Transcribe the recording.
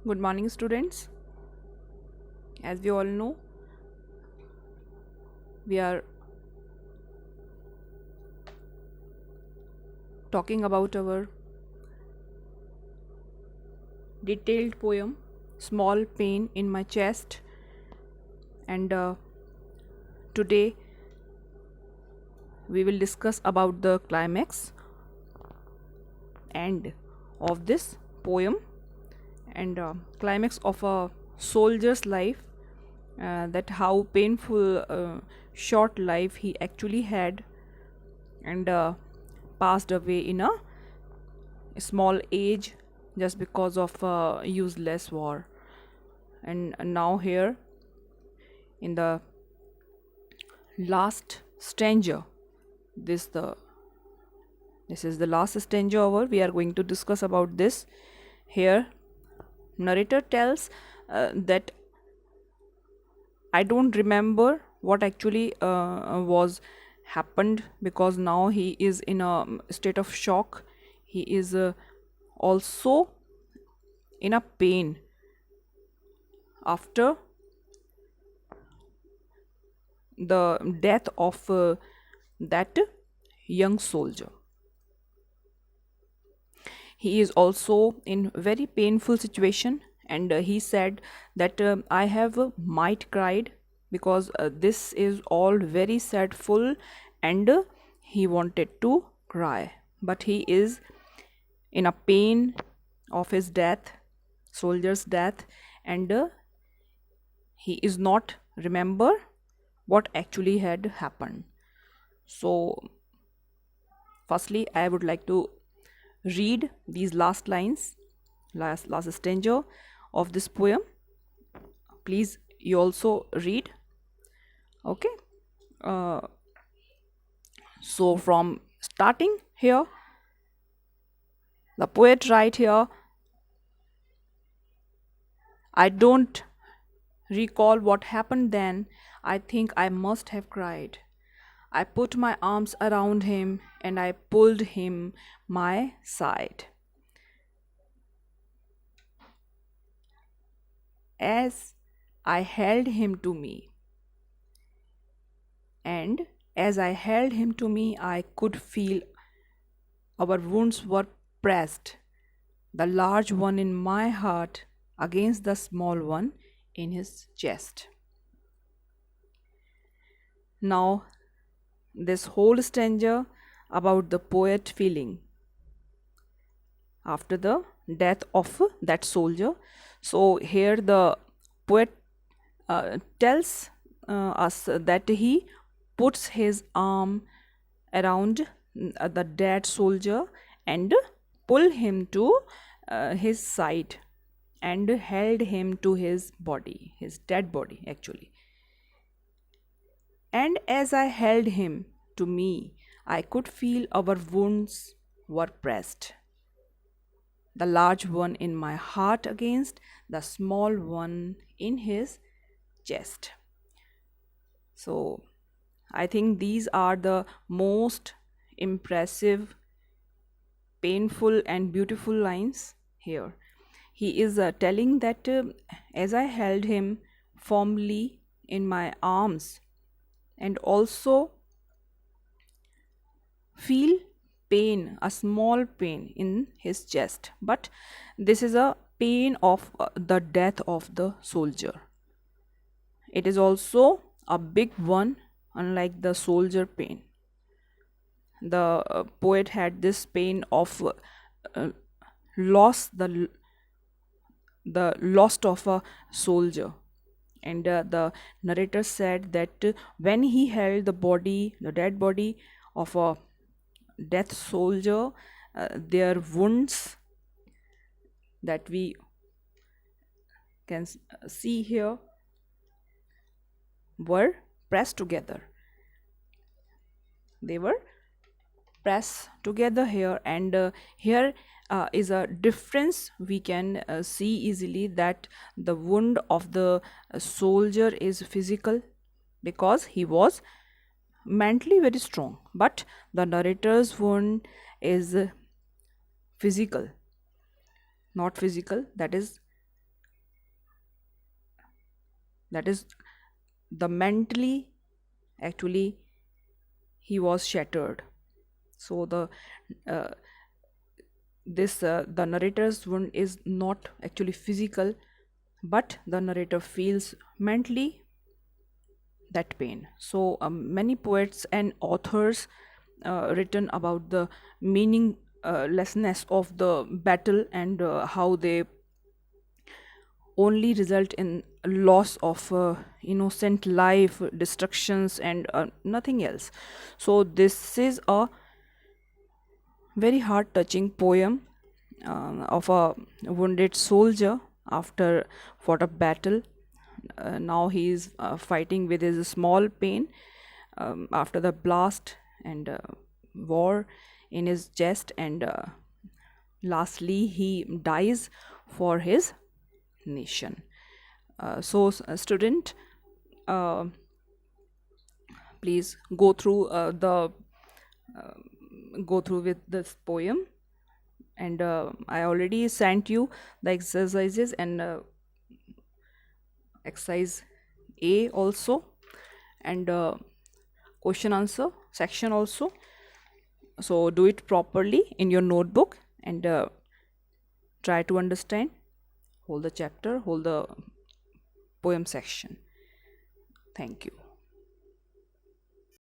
Good morning, students. As we all know, we are talking about our detailed poem, Small Pain in My Chest, and today we will discuss about the climax and of this poem and climax of a soldier's life, that how painful short life he actually had and passed away in a small age just because of a useless war. And now here in the last stanza, this the this is the last stanza over. We are going to discuss about this. Here narrator tells that I don't remember what actually was happened, because now he is in a state of shock. He is also in a pain after the death of that young soldier. He is also in very painful situation, and he said that I have might cried, because this is all very sadful, and he wanted to cry, but he is in a pain of his death, soldier's death, and he is not remember what actually had happened. So firstly I would like to read these last lines, last stanza of this poem. Please you also read. Okay. uh, so from starting here, the poet write here, I don't recall what happened then. I think I must have cried. I put my arms around him and I pulled him my side. As I held him to me, and as I held him to me, I could feel our wounds were pressed, the large one in my heart against the small one in his chest. Now, this whole stanza about the poet feeling after the death of that soldier. So, here the poet tells us that he puts his arm around the dead soldier and pull him to his side and held him to his body, his dead body actually. And as I held him to me, I could feel our wounds were pressed, the large one in my heart against the small one in his chest. So I think these are the most impressive, painful, and beautiful lines here. He is telling that as I held him firmly in my arms and also feel pain, a small pain in his chest, but this is a pain of the death of the soldier. It is also a big one, unlike the soldier pain. The poet had this pain of uh, loss, the loss of a soldier. And the narrator said that when he held the dead body of a death soldier, their wounds that we can see here were pressed together. They were pressed together here, and here is a difference we can see easily, that the wound of the soldier is physical because he was mentally very strong, but the narrator's wound is physical, not physical, that is that is the mentally, actually he was shattered. So uh, the narrator's wound is not actually physical, but the narrator feels mentally that pain. So many poets and authors written about the meaninglessness of the battle, and how they only result in loss of innocent life, destructions, and nothing else. So this is a very heart touching poem of a wounded soldier after fought a battle. Now he is fighting with his small pain after the blast and war in his chest, and lastly he dies for his nation. Student, uh, please go through with this poem, and I already sent you the exercises and exercise A also, and question answer section also. So do it properly in your notebook, and try to understand whole the chapter, whole the poem section. Thank you.